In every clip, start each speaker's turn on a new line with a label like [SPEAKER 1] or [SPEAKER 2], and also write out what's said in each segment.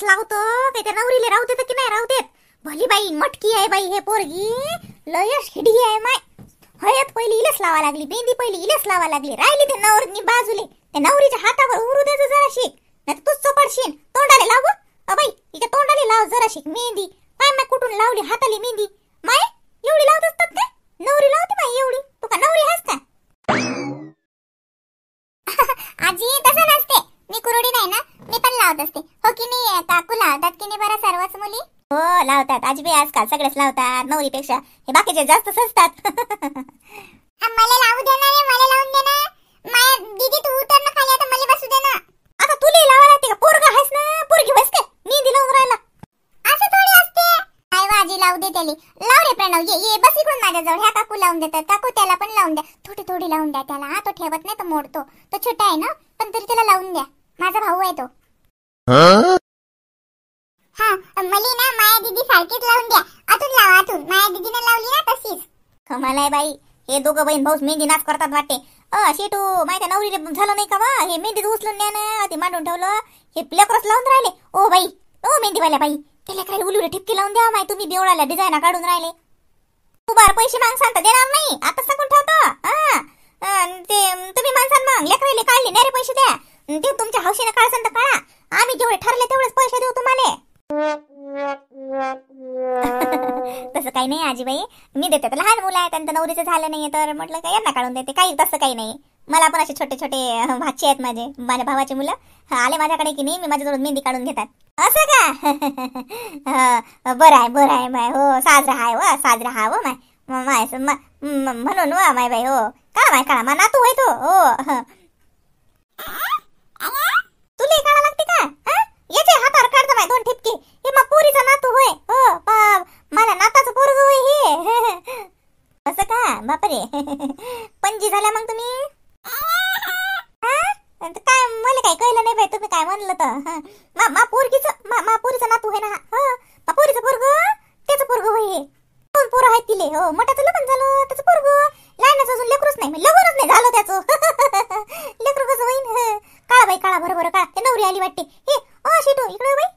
[SPEAKER 1] इलेच लावतो काय त्या नवरीले राहू देत की नाही राहू देत. भली बाई मटकी आहे बाई हे पोरगी, लयच हिडी आहे माय. हळद पहिली इलेच लावा लागली, मेहंदी पहिली इलेच लावा लागली, राहिली ते नवरीनी बाजूले. त्या नवरीच्या हातावर उरू देतो जराशी, नाही तर तूच चपडशील. तोंडाले लाव बाई, हिच्या तोंडाले लाव जराशी मेहंदी. पाय माय कुठून लावली हाताली मेहंदी माय, एवढी लावत असतात का नवरी? लावते माय एवढी, तू का नवरी आहेस का?
[SPEAKER 2] आजी तसं नसते, मी कुरडी नाही ना, मी पण लावत असते. हो की नाही काकू, लावतात की नाही बरं सर्वच मुली?
[SPEAKER 1] हो लावतात आजीबाई, आजकाल सगळेच लावतात. नवरीपेक्षा हे बाकीचे जास्त सजतात.
[SPEAKER 2] मला लावू दे ना रे, मला लावून दे ना. माया दीदी तू उतर ना खाली, आता मला बसू दे ना.
[SPEAKER 1] आता तुला लावा लागते का? पोरगा आहेस ना, पोरगी बस का मेहंदी लावून राहिला.
[SPEAKER 2] असं थोडी असते. काय वाजी लावू दे त्याला. लाव रे प्रणव, ये बस इकडून माझ्याजवळ. ह्या काकू लावून देतात. काकू त्याला पण लावून द्या, थोडी थोडी लावून द्या त्याला. हा तो ठेवत नाही, तो मोडतो. तो छोटा आहे ना, पण तरी त्याला लावून द्या. माझा भाऊ आहे तो. हा मला ना माया दीदी सारखीच लावून द्या. आतून लावा, आतून. माया दीदीने लावली ना तशीच.
[SPEAKER 1] कमाल आहे बाई, हे दोघं बहीण भाऊ मेहंदी नाच करतात वाटते. शेटू माहिती नवरीला झालं नाही का बा, हे मेहंदी उचलून न्या ना, ते मांडून ठेवलं. हे लेकरच लावून राहिले. ओ बाई, ओ मेहंदीवाल्या बाई, ते लेकराला उलुरे ठिपकी लावून द्या माय. तुम्ही बेवडाला डिझाईन काढून राहिले. तू बार पैसे माग सांगता देणार नाही, आता सांगून ठेवतो. ते तुम्ही माणसां मग लेकराला काढले नाही रे पैसे द्या. ते तुमच्या हौशीने काढसान तर काढा, आम्ही जेवढे ठरले तेवढेच पैसे देऊ तुम्हाला. तसं काही नाही आजीबाई, मी देते तर लहान मुलं आहेत, त्यांचं नवरीचं झालं नाहीये तर म्हटलं का यांना काढून देते. काही तसं काही नाही. मला पण असे छोटे छोटे भाचे आहेत माझ्या भावाचे मुलं आले माझ्याकडे की नाही, मी माझ्याजवळ मेहंदी काढून घेतात. असं का? बरं आहे माय. हो साजरा आहे व, साजरा हा व माय म्हणून व माय बाई. हो का माय काळा मा नातू आहे तो. हो तुला काढा लागते का? याचे हातावर काढतो माय दोन ठिपके. हे मग पोरीचा नातू होय. हो मला नाताचं पोरग होय हे. असं का? बापरे. पणजी झाल्या मग तुम्ही? काय मला काही कळलं नाही बाई, तुम्ही काय म्हणलं तर. मा पोरीचं नातू आहे ना. मा पोरीचं पोरग, त्याचं पोरग होय हे. दोन पोरं आहेत तिले. हो मोठ्याचं लग्न झालं, त्याचं पोरग. लहानाचं अजून लेकरूच नाही, लग्नच नाही झालं त्याचं. लेकरू कसं होईन? काळा बाई काळा, बरोबर काळा. ते नवरी आली वाटते. हे शेटू इकडे बाई.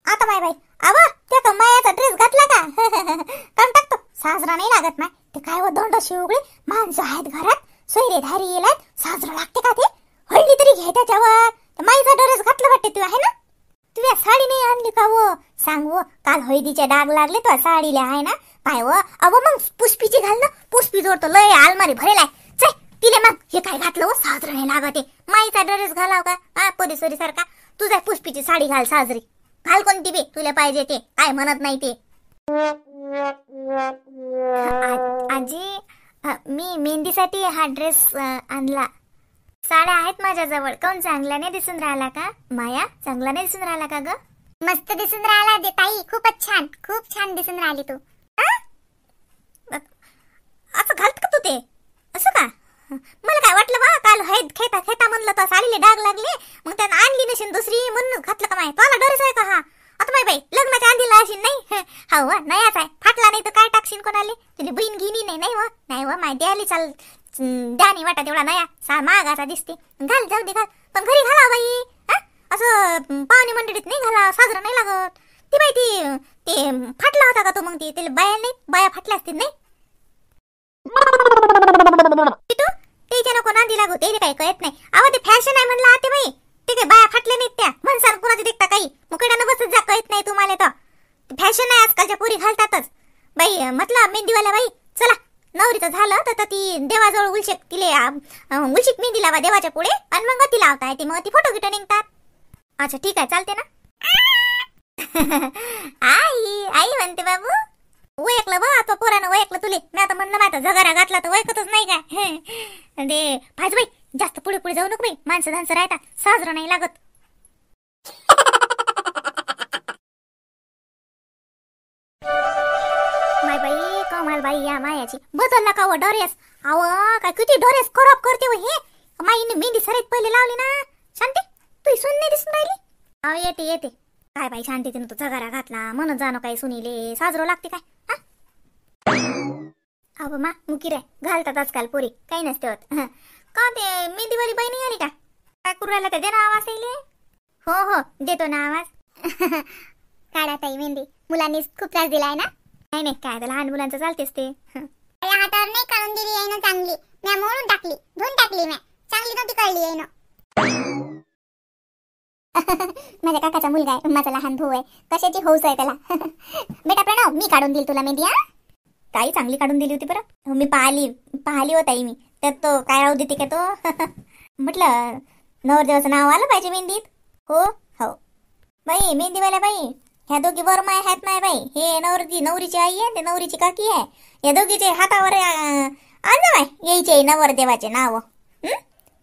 [SPEAKER 1] आता माय बाई, आवा त्या का मायाचा ड्रेस घातला का? काम टाकतो, साजरा नाही लागत माय. ते काय व दोंड शिवगळे माणसं आहेत घरात, सोयरेधारी येलात, साजरा लागते का ते? हळदी तरी घे त्याच्यावर. माईचा ड्रेस घातला वाटते तू आहे ना? तुझ्या साडी नाही आणली का व? सांग व, काल हळदीचे डाग लागले तुझ्या साडीला आहे ना? पाय व, अव मग पुष्पीची घाल ना. पुष्पी जोडतो लय अलमारी भरेलाय. चल तिले मग हे काय घातलं व? साजरा नाही लागते. माईचा ड्रेस घालाव का? पोरीसोरी सारखा तुझ्या पुष्पीची साडी घाल साजरी. घाल कोणती बी तुला पाहिजे ते, काय म्हणत नाही ते. आजी मी मेहंदीसाठी हा ड्रेस आणला. साड्या आहेत माझ्याजवळ. कोण चांगला नाही दिसून राहिला का? माया चांगला नाही दिसून राहिला का ग?
[SPEAKER 2] मस्त दिसून राहिला दे ताई, खूपच छान, खूप छान दिसून राहिली तू.
[SPEAKER 1] असं घालत का तू ते? असं का? मला काय वाटलं बा, काल हळद खेता खेता म्हणलं तर साडीले डाग लागले, मग त्यानं आणली नशीन दुसरी म्हणून घातलं का माय? तुला डरच आहे का हा? आता माय बाई लग्नाच्या आधीला असेल नाही? हो नयाच आहे, फाटला नाही तर काय टाकशील कोणाले? तुझी बहीण घेणी नाही व? नाही व माय, द्यायला चाल द्यानी वाटा तेवढा नया मागाचा दिसते. घाल जाऊ दे घाल, पण घरी घाला बाई. असं पाहुणे मंडळीत नाही घाला, साजरा नाही लागत. ती बाई ते फाटला होता का तो? मग ते बाया नाही, बाया फाटल्या असतील नाही? त्याच्या नको नांदी लागू, ते काही कळत नाही. अहो ते फॅशन आहे म्हणलं आते बाई. ते काही बाया फाटले नाहीत त्या. म्हणसाल कुणाची देखता काही मुकड्यानं बसत जा, कळत नाही तुम्हाला तर. फॅशन आहे आजकालच्या पोरी घालतातच बाई. म्हटलं मेहंदीवाल्या बाई चला, नवरीचं झालं तर ती देवाजवळ उलशिक तिले उलशिक मेहंदी लावा देवाच्या पुढे, आणि मग ती लावता येते, मग ती फोटो गिटो निघतात. अच्छा ठीक आहे, चालते ना? आई म्हणते बाबू ओळखलं बा, आता पोरानं ओळखलं तुले. मी आता म्हणलं माझा झगारा घातला तर ओळखतच नाही काय? ते पाहिजे बाई, जास्त पुढे पुढे जाऊ नको बाई, माणसं धानसं राहतात, साजरा नाही लागत. माय बाई कमाल बाई या मायाची. बदलला का व ड्रेस? अव काय किती ड्रेस खराब करते व हे. माईने मेहंदी सराईत पहिले लावली ना. शांती तू सुन नाही दिसून राहिली? अहो येते काय बाई शांती, तिनं तो झगारा घातला म्हणून जाणं काही सुनीले साजरो लागते काय? अहो मा मुकी रे, घालतात आजकाल पोरी, काही नसते होत. का ते मेहंदीवाली बाई नाही आली का? काय करू राहिला ते? दे ना आवाज येईल. हो हो देतो ना आवाज.
[SPEAKER 2] काढा ताई मेहंदी. मुलांनी खूप त्रास दिलाय ना.
[SPEAKER 1] नाही नाही काय लहान मुलांचं चालतेच ते.
[SPEAKER 2] या हातावर नाही काढून दिली आहे ना चांगली. म्या मोडून टाकली, धुवून टाकली म्या. चांगली नव्हती कळली आहे ना. माझ्या काकाचा मुलगा आहे, माझा लहान भाऊ आहे. कशाची हौस आहे त्याला. बेटा प्रणव, मी काढून दिली तुला मेहंदी.
[SPEAKER 1] ताई चांगली काढून दिली होती बरं. मी पाहिली हो ताई मी. त्यात तो काय राहू देते का तो. म्हटलं नवरदेवाचं नाव आलं पाहिजे मेहंदीत. हो हो बाई मेहंदीवाल्या बाई, ह्या दोघी वर माय आहेत माय बाई. हे नवरीची आई आहे, ते नवरीची काकी आहे. या दोघीचे हातावर आणा बाय यायचे नवरदेवाचे नाव.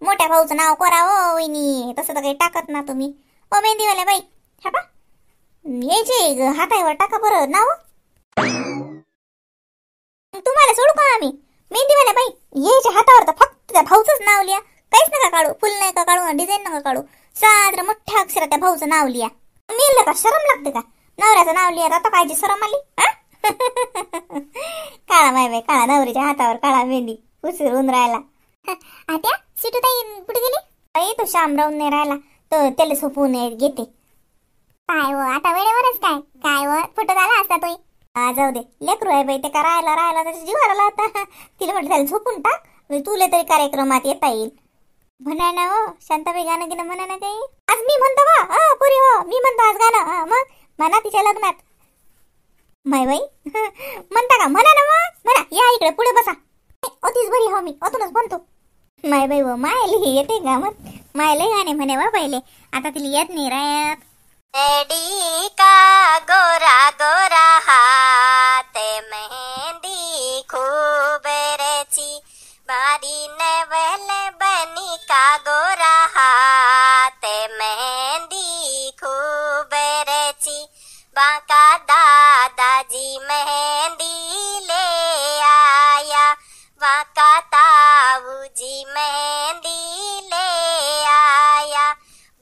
[SPEAKER 1] मोठ्या भाऊचं नाव करावं वहिनी, तसं तर काही टाकत ना तुम्ही. ओ मेहंदीवाल्या बाई हा पा यायचे हातावर टाका बरं नाव. तुम्हाला सोडू का आम्ही. मेहंदीवाल्या बाई यायच्या हातावर तर फक्त त्या भाऊचंच नाव लिहा. काहीच नका काढू, फुल नाही का काढू, डिझाईन नका काढू. साधारण मोठ्या अक्षरात त्या भाऊचं नाव लिहा. मेलं का शरम लागते का. नवऱ्याचं नाव लिहा आता कायची शरम आली. काळा माय बाई काळा, नवरीच्या हातावर काळा मेहंदी उशीर होऊन राहिला.
[SPEAKER 2] आत्या सिटूताई कुठे गेली.
[SPEAKER 1] बाई तो शाम राहून नाही राहिला, तर त्याला झोपून घेते.
[SPEAKER 2] काय हो आता वेळेवरच काय हो फोटो झाला असता तोही.
[SPEAKER 1] जाऊ दे लेकरू आहे बाई, ते का राहिला त्याच्या जीवाला होता. तिला म्हटलं त्याला झोपून टाक, तुला तरी कार्यक्रमात येता येईल. म्हणा ना हो शांताबाई गाणं गिणं म्हणा ना काही. आज मी म्हणतो बा पुरी हो, मी म्हणतो आज गाणं. मग म्हणा तिच्या लग्नात. माय बाई म्हणता का म्हणा ना मग म्हणा. या इकडे पुढे बसा. अतिच बरी हो मी अतूनच म्हणतो. माय बाई व मायली येते का मग. मायले गाणे म्हणे वा पहिले, आता तिला येत नाही रायात.
[SPEAKER 2] एडी का गोरा गोरा हात मेहंदी खूब रेची बारी नवल बनी का गोरा हात मेहंदी खूब रेची बाका दादाजी मेहंदी ले आया बाका ताऊजी मेहंदी ले आया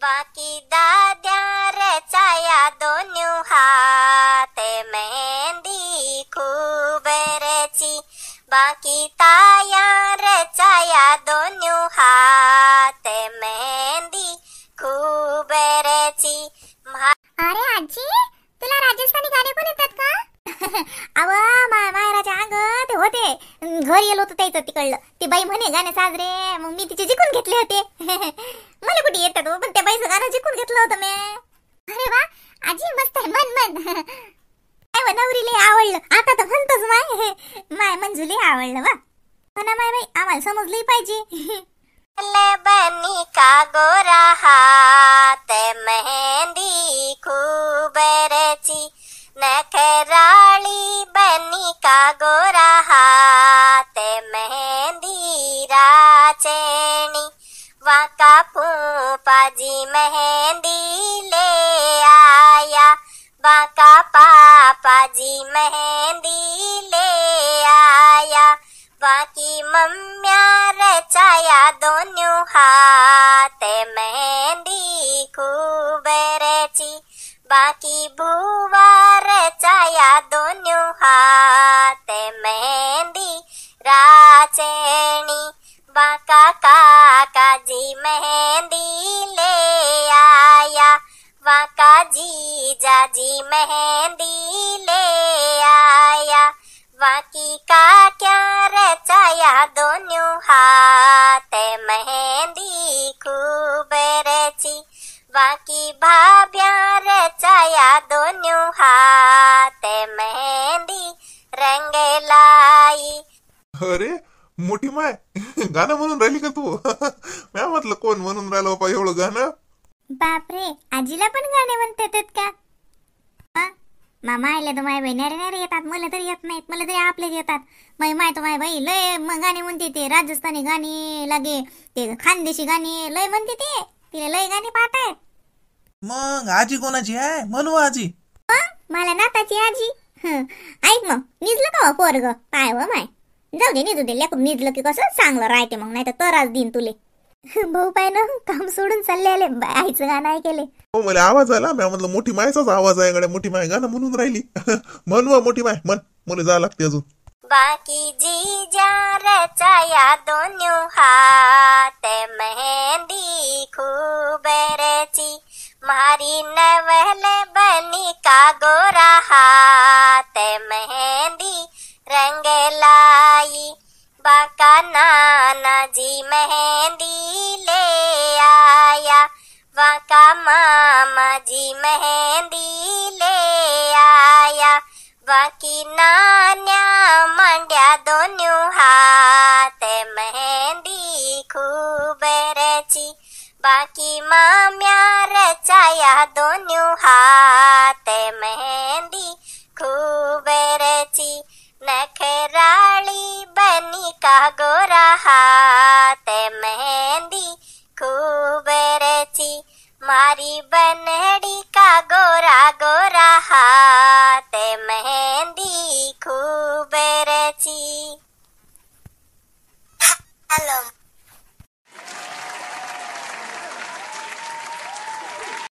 [SPEAKER 2] बाकी दाद्या रचाया दोन्ही हात मेहंदी खूब रेची बाकी ताया रचाया दोन्ही हात मेहंदी खूब रेची. अरे आजी तुला राजस्थानी गाणे पण येतात का.
[SPEAKER 1] अव मायराच्या अंग ते होते घरी गेलो होतो त्याचं तिकडलं. ती बाई म्हणे गाणे साजरे, मग मी तिचे जिंकून घेतले होते. मला कुठे येतात पण त्या बाईचं गाणं जिंकून घेतलं होतं मी.
[SPEAKER 2] अरे वा आजी मस्त आहे. मन
[SPEAKER 1] काय नवरीले आवडलं. आता तर म्हणतोच माय मंजुले आवडलं वा. म्हणा माय बाई आम्हाला समजली पाहिजे.
[SPEAKER 2] बनी का गोरा हात मेहंदी खूब रेची नखराली बनी का गोरा हात मेहंदी राचेणी वाका फूफाजी मेहंदी ले आया बाका पापाजी मेहंदी ले आया बाकी मम्म्या रचाया दोन्ही हात मेहंदी खूब रेची बाकी भुवा रचाया दोन्ही हात मेहंदी राचेणी बाका काकाजी मेहंदी ले आया वाका जीजाजी मेहंदी ले आया बाकी काक्या रचाया दोन्ही हात मेहंदी खूब रेची बाकी भाभ्या रचाया दोन्ही हात मेहंदी रंग लाई.
[SPEAKER 3] अरे मोठी माय गाणं म्हणून राहिली का तू. मी म्हटलं कोण म्हणून राहिलं बाबा एवढं गाणं.
[SPEAKER 1] बापरे आजीला पण गाणे म्हणता येतात का. मामा आले तर माय बाई नारे येतात. मला तरी येत नाहीत, मला तरी आपले येतात. माय तो माय बाई लय गाणे म्हणते. ते राजस्थानी गाणे लागे, ते खानदेशी गाणे लय म्हणते. ते तिला लय गाणे पाठ आहेत.
[SPEAKER 4] मग आजी कोणाची आहे म्हणू आजी.
[SPEAKER 1] मला नाताची आजी. ऐक मग निजलं का पोरग काय व माय. जाऊ दे निजू दे लेकरू. निजलं की कसं चांगलं राहते मग, नाही तर तरास देईन तुले. भाऊ पाय ना काम सोडून चालले आले आईचं गाणं ऐकले.
[SPEAKER 3] हो मला आवाज आला. मी म्हटलं मोठी मायचाच आवाज आहे गड्या. मोठी माय गाणं म्हणून राहिली. म्हणू मोठी माय म्हण, मला जावं लागते अजून.
[SPEAKER 2] बाकी जीजा रचाया दोन्ही हात मेहंदी खूब रेची मारी नवल बनी का गोरा हाथ मेहंदी रंग लाई। बाका नाना जी मेहंदी ले आया, बाका मामा जी मेहंदी ले आया। बाकी नान्या मांड्या दोन्ही हात मेहंदी खूब रची। बाकी माम्या रचाया दोन्ही हात मेहंदी खूब रची। नखराळी बनी का गोरा हात मेहंदी खूब रची। मारी बनड़ी का गोरा गोरा हाथ मेहंदी खूब रची।